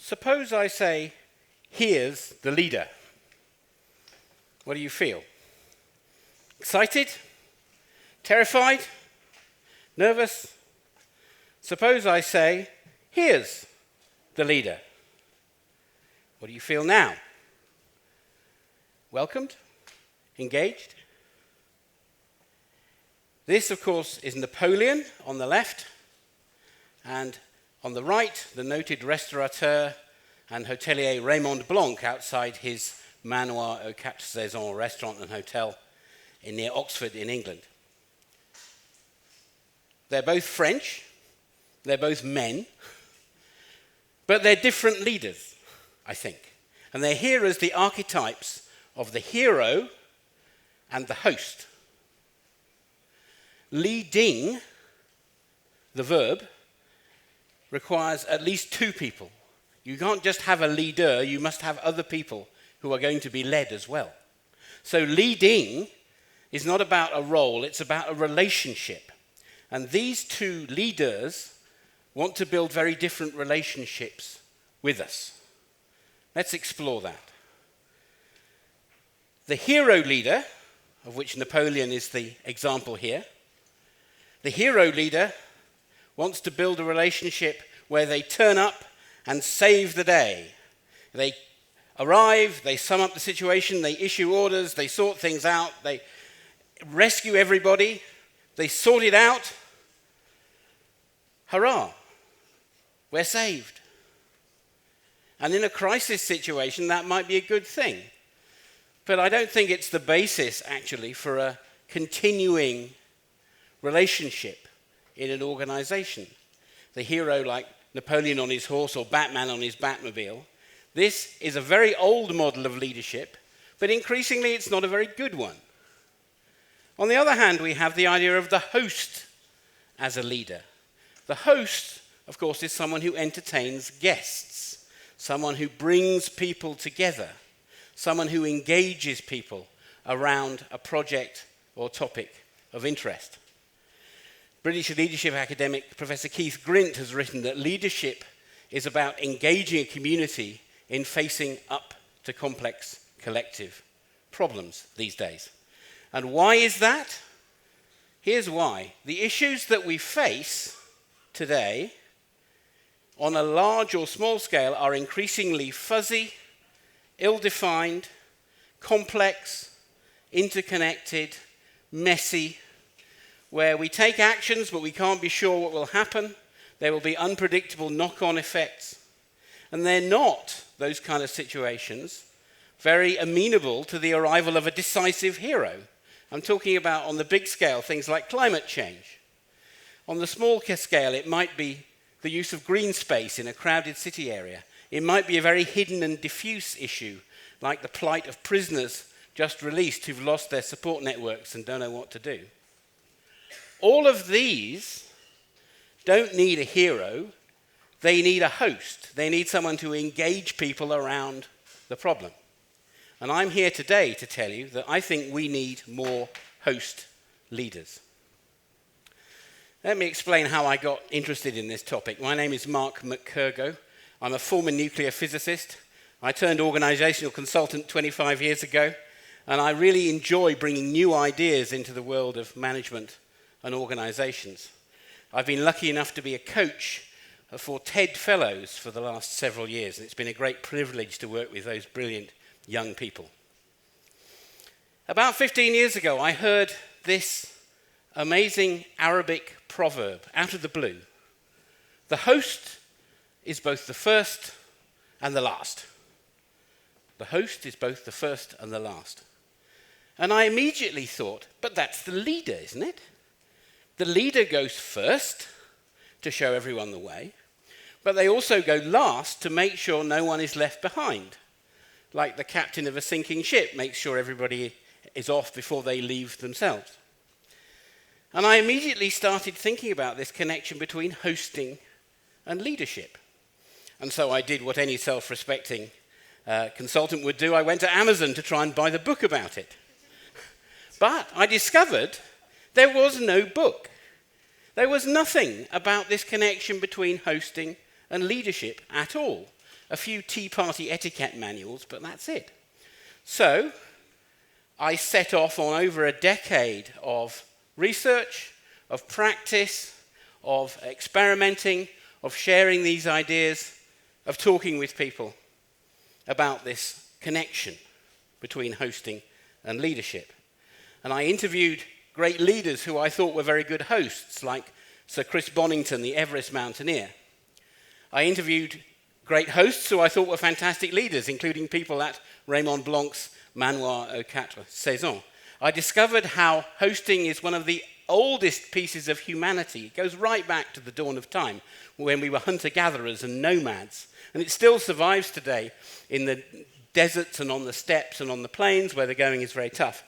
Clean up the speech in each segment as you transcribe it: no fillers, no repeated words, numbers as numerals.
Suppose I say, here's the leader. What do you feel? Excited? Terrified? Nervous? Suppose I say, here's the leader. What do you feel now? Welcomed? Engaged? This, of course, is Napoleon on the left, and on the right, the noted restaurateur and hotelier Raymond Blanc outside his Manoir aux Quatre Saisons restaurant and hotel near Oxford in England. They're both French, they're both men, but they're different leaders, I think. And they're here as the archetypes of the hero and the host. Leading, the verb, requires at least two people. You can't just have a leader, you must have other people who are going to be led as well. So leading is not about a role, it's about a relationship. And these two leaders want to build very different relationships with us. Let's explore that. The hero leader, of which Napoleon is the example here, the hero leader wants to build a relationship where they turn up and save the day. They arrive, they sum up the situation, they issue orders, they sort things out, they rescue everybody, they sort it out. Hurrah, we're saved. And in a crisis situation, that might be a good thing. But I don't think it's the basis, actually, for a continuing relationship in an organization. The hero like Napoleon on his horse or Batman on his Batmobile. This is a very old model of leadership, but increasingly it's not a very good one. On the other hand, we have the idea of the host as a leader. The host, of course, is someone who entertains guests, someone who brings people together, someone who engages people around a project or topic of interest. British leadership academic Professor Keith Grint has written that leadership is about engaging a community in facing up to complex collective problems these days. And why is that? Here's why. The issues that we face today on a large or small scale are increasingly fuzzy, ill-defined, complex, interconnected, messy, where we take actions but we can't be sure what will happen. There will be unpredictable knock-on effects. And they're not, those kind of situations, very amenable to the arrival of a decisive hero. I'm talking about, on the big scale, things like climate change. On the small scale, it might be the use of green space in a crowded city area. It might be a very hidden and diffuse issue, like the plight of prisoners just released who've lost their support networks and don't know what to do. All of these don't need a hero, they need a host. They need someone to engage people around the problem. And I'm here today to tell you that I think we need more host leaders. Let me explain how I got interested in this topic. My name is Mark McKergow. I'm a former nuclear physicist. I turned organizational consultant 25 years ago, and I really enjoy bringing new ideas into the world of management and organizations. I've been lucky enough to be a coach for TED Fellows for the last several years, and it's been a great privilege to work with those brilliant young people. About 15 years ago, I heard this amazing Arabic proverb out of the blue. The host is both the first and the last. The host is both the first and the last. And I immediately thought, but that's the leader, isn't it? The leader goes first to show everyone the way, but they also go last to make sure no one is left behind. Like the captain of a sinking ship makes sure everybody is off before they leave themselves. And I immediately started thinking about this connection between hosting and leadership. And so I did what any self-respecting consultant would do. I went to Amazon to try and buy the book about it. But I discovered there was no book. There was nothing about this connection between hosting and leadership at all. a few tea party etiquette manuals, but that's it. So I set off on over a decade of research, of practice, of experimenting, of sharing these ideas, of talking with people about this connection between hosting and leadership. And I interviewed great leaders who I thought were very good hosts, like Sir Chris Bonington, the Everest mountaineer. I interviewed great hosts who I thought were fantastic leaders, including people at Raymond Blanc's Manoir aux Quatre Saisons. I discovered how hosting is one of the oldest pieces of humanity. It goes right back to the dawn of time, when we were hunter-gatherers and nomads. And it still survives today in the deserts and on the steppes and on the plains where the going is very tough.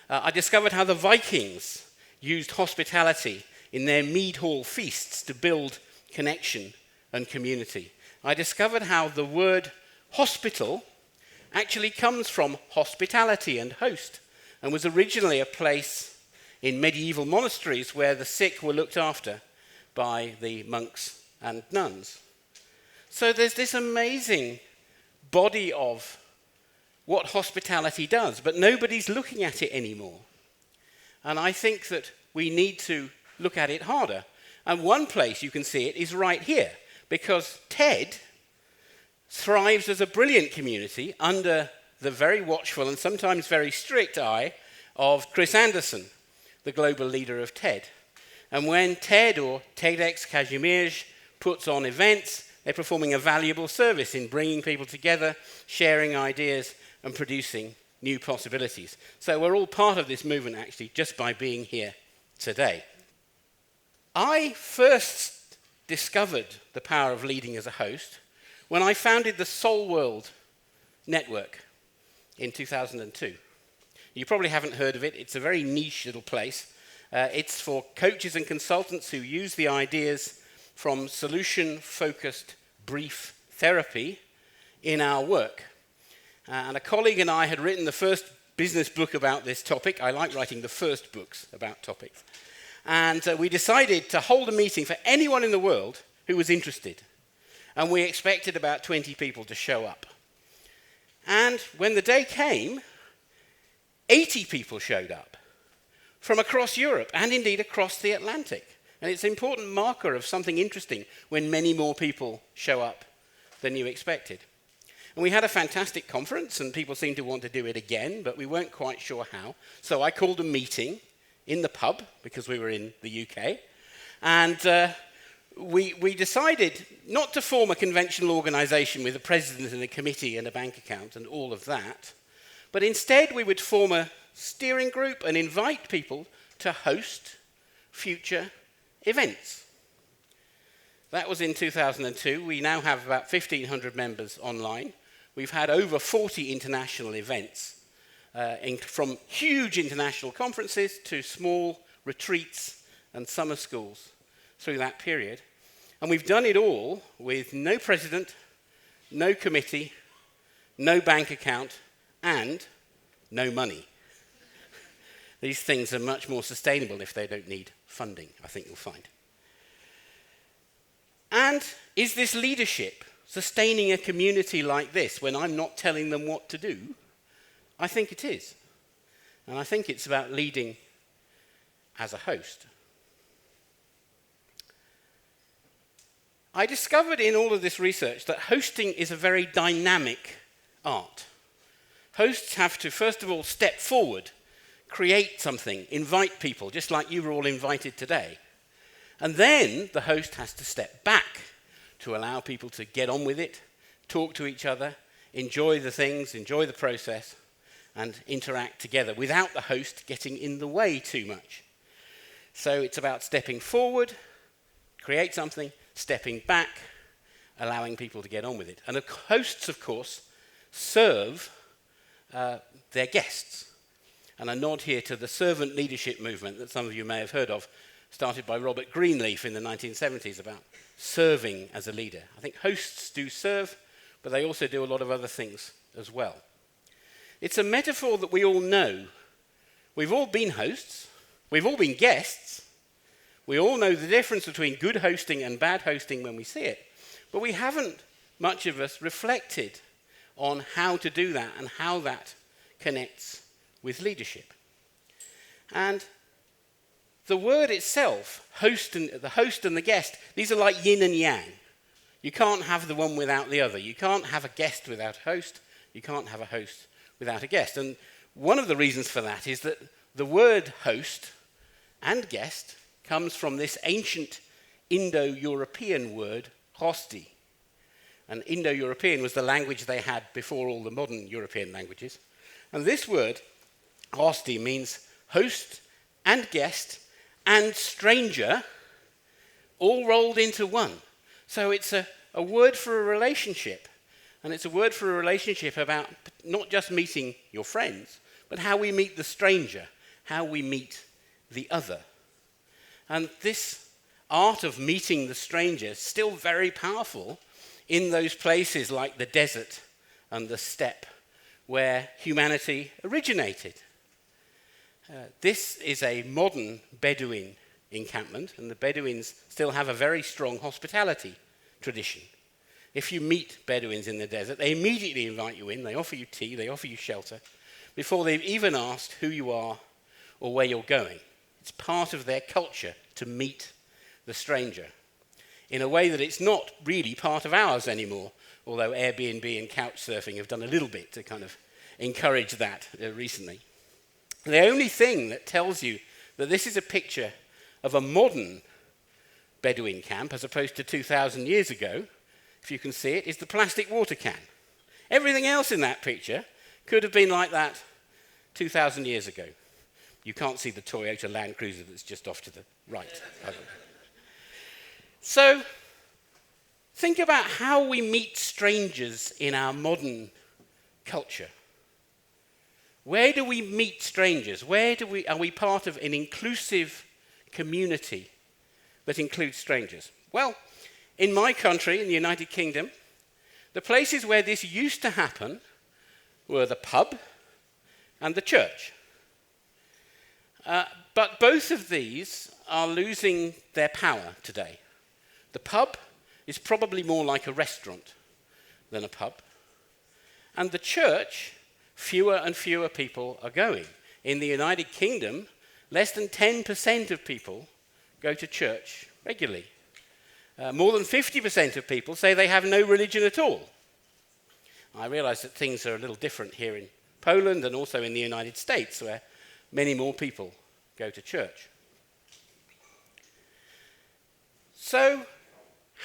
I discovered how the Vikings used hospitality in their mead hall feasts to build connection and community. I discovered how the word hospital actually comes from hospitality and host, and was originally a place in medieval monasteries where the sick were looked after by the monks and nuns. So there's this amazing body of what hospitality does, but nobody's looking at it anymore. And I think that we need to look at it harder. And one place you can see it is right here, because TED thrives as a brilliant community under the very watchful and sometimes very strict eye of Chris Anderson, the global leader of TED. And when TED or TEDxKazimierz puts on events, they're performing a valuable service in bringing people together, sharing ideas, and producing new possibilities. So we're all part of this movement, actually, just by being here today. I first discovered the power of leading as a host when I founded the Soul World Network in 2002. You probably haven't heard of it. It's a very niche little place. It's for coaches and consultants who use the ideas from solution-focused brief therapy in our work. And a colleague and I had written the first business book about this topic. I like writing the first books about topics. And we decided to hold a meeting for anyone in the world who was interested. And we expected about 20 people to show up. And when the day came, 80 people showed up from across Europe and indeed across the Atlantic. And it's an important marker of something interesting when many more people show up than you expected. And we had a fantastic conference, and people seemed to want to do it again, but we weren't quite sure how. So I called a meeting in the pub, because we were in the UK, and we decided not to form a conventional organisation with a president and a committee and a bank account and all of that, but instead we would form a steering group and invite people to host future events. That was in 2002. We now have about 1,500 members online. We've had over 40 international events, from huge international conferences to small retreats and summer schools through that period. And we've done it all with no president, no committee, no bank account, and no money. These things are much more sustainable if they don't need funding, I think you'll find. And is this leadership sustaining a community like this when I'm not telling them what to do? I think it is. And I think it's about leading as a host. I discovered in all of this research that hosting is a very dynamic art. Hosts have to, first of all, step forward, create something, invite people, just like you were all invited today. And then the host has to step back to allow people to get on with it, talk to each other, enjoy the things, enjoy the process, and interact together without the host getting in the way too much. So it's about stepping forward, create something, stepping back, allowing people to get on with it. And the hosts, of course, serve their guests. And a nod here to the servant leadership movement that some of you may have heard of, started by Robert Greenleaf in the 1970s, about serving as a leader. I think hosts do serve, but they also do a lot of other things as well. It's a metaphor that we all know. We've all been hosts. We've all been guests. We all know the difference between good hosting and bad hosting when we see it. But we haven't much of us reflected on how to do that and how that connects with leadership. And the word itself, the host and the guest, these are like yin and yang. You can't have the one without the other. You can't have a guest without a host. You can't have a host without a guest. And one of the reasons for that is that the word host and guest comes from this ancient Indo-European word, hosti. And Indo-European was the language they had before all the modern European languages. And this word, hosti, means host and guest and stranger all rolled into one. So it's a word for a relationship. And it's a word for a relationship about not just meeting your friends, but how we meet the stranger, how we meet the other. And this art of meeting the stranger is still very powerful in those places like the desert and the steppe where humanity originated. This is a modern Bedouin encampment, and the Bedouins still have a very strong hospitality tradition. If you meet Bedouins in the desert, they immediately invite you in, they offer you tea, they offer you shelter, before they've even asked who you are or where you're going. It's part of their culture to meet the stranger in a way that it's not really part of ours anymore, although Airbnb and couch surfing have done a little bit to kind of encourage that recently. The only thing that tells you that this is a picture of a modern Bedouin camp as opposed to 2,000 years ago, if you can see it, is the plastic water can. Everything else in that picture could have been like that 2,000 years ago. You can't see the Toyota Land Cruiser that's just off to the right. So, think about how we meet strangers in our modern culture. Where do we meet strangers? Are we part of an inclusive community that includes strangers? Well, in my country, in the United Kingdom, the places where this used to happen were the pub and the church. But both of these are losing their power today. The pub is probably more like a restaurant than a pub. And the church, fewer and fewer people are going. In the United Kingdom, less than 10% of people go to church regularly. More than 50% of people say they have no religion at all. I realize that things are a little different here in Poland and also in the United States, where many more people go to church. So,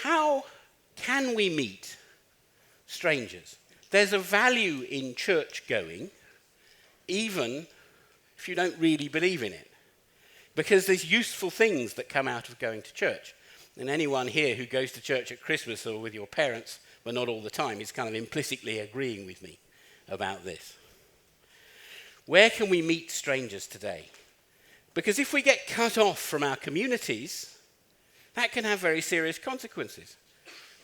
how can we meet strangers? There's a value in church going, even if you don't really believe in it, because there's useful things that come out of going to church. And anyone here who goes to church at Christmas or with your parents, but not all the time, is kind of implicitly agreeing with me about this. Where can we meet strangers today? Because if we get cut off from our communities, that can have very serious consequences.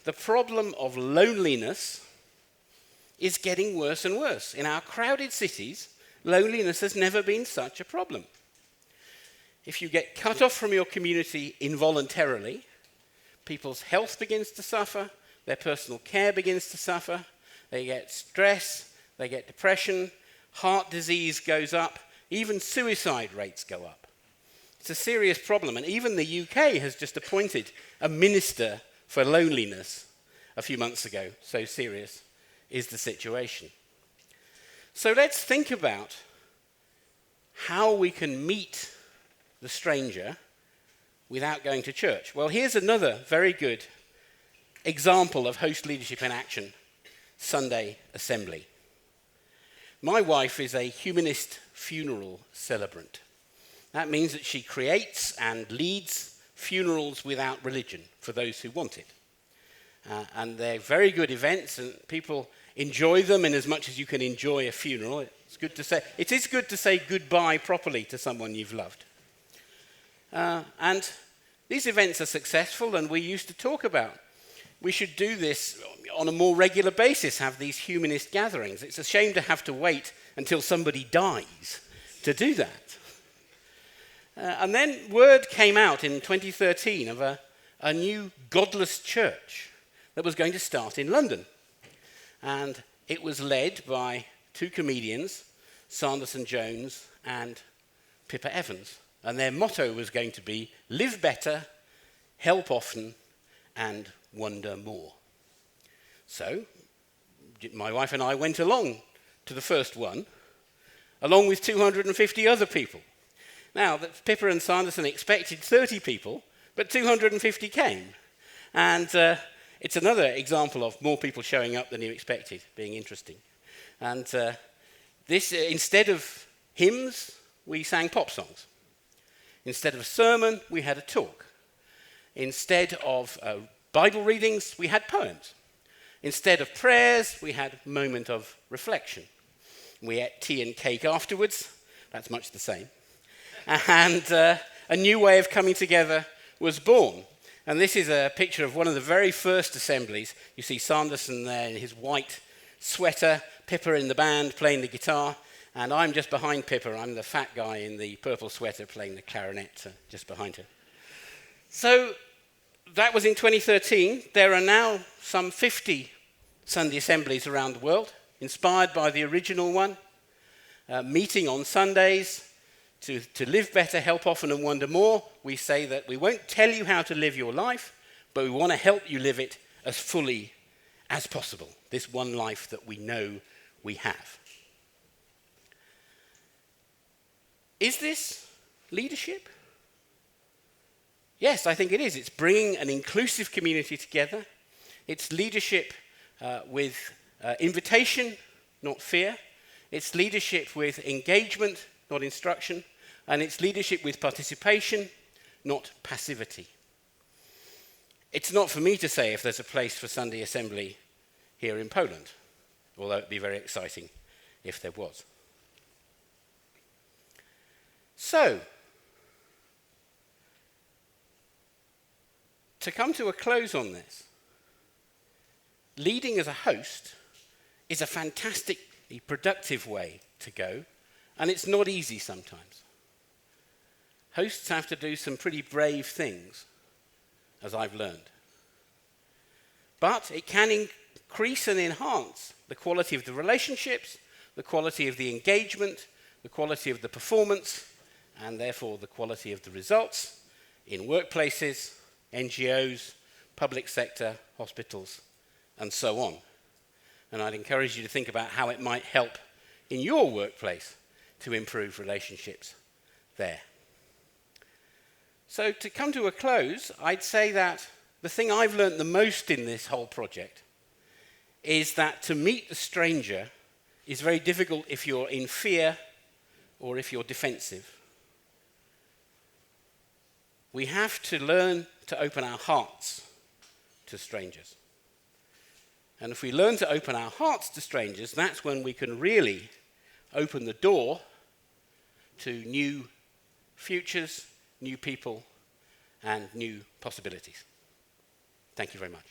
The problem of loneliness is getting worse and worse. In our crowded cities, loneliness has never been such a problem. If you get cut off from your community involuntarily, people's health begins to suffer, their personal care begins to suffer, they get stress, they get depression, heart disease goes up, even suicide rates go up. It's a serious problem, and even the UK has just appointed a minister for loneliness a few months ago. So serious is the situation. So let's think about how we can meet the stranger without going to church. Well, here's another very good example of host leadership in action: Sunday assembly. My wife is a humanist funeral celebrant. That means that she creates and leads funerals without religion for those who want it. And they're very good events, and people enjoy them in as much as you can enjoy a funeral. It is good to say goodbye properly to someone you've loved. And these events are successful, and we used to talk about we should do this on a more regular basis, have these humanist gatherings. It's a shame to have to wait until somebody dies to do that. And then word came out in 2013 of a new Godless Church that was going to start in London. And it was led by two comedians, Sanderson Jones and Pippa Evans. And their motto was going to be, live better, help often, and wonder more. So, my wife and I went along to the first one, along with 250 other people. Now, Pippa and Sanderson expected 30 people, but 250 came. And it's another example of more people showing up than you expected, being interesting. And this, instead of hymns, we sang pop songs. Instead of a sermon, we had a talk. Instead of Bible readings, we had poems. Instead of prayers, we had a moment of reflection. We ate tea and cake afterwards. That's much the same. And a new way of coming together was born. And this is a picture of one of the very first assemblies. You see Sanderson there in his white sweater, Pippa in the band playing the guitar, and I'm just behind Pippa. I'm the fat guy in the purple sweater playing the clarinet just behind her. So that was in 2013. There are now some 50 Sunday assemblies around the world, inspired by the original one, meeting on Sundays to live better, help often, and wonder more. We say that we won't tell you how to live your life, but we want to help you live it as fully as possible, this one life that we know we have. Is this leadership? Yes, I think it is. It's bringing an inclusive community together. It's leadership with invitation, not fear. It's leadership with engagement, not instruction. And it's leadership with participation, not passivity. It's not for me to say if there's a place for Sunday assembly here in Poland, although it'd be very exciting if there was. So, to come to a close on this, leading as a host is a fantastically productive way to go, and it's not easy sometimes. Hosts have to do some pretty brave things, as I've learned. But it can increase and enhance the quality of the relationships, the quality of the engagement, the quality of the performance, and therefore the quality of the results in workplaces, NGOs, public sector, hospitals, and so on. And I'd encourage you to think about how it might help in your workplace to improve relationships there. So to come to a close, I'd say that the thing I've learned the most in this whole project is that to meet the stranger is very difficult if you're in fear or if you're defensive. We have to learn to open our hearts to strangers. And if we learn to open our hearts to strangers, that's when we can really open the door to new futures, new people, and new possibilities. Thank you very much.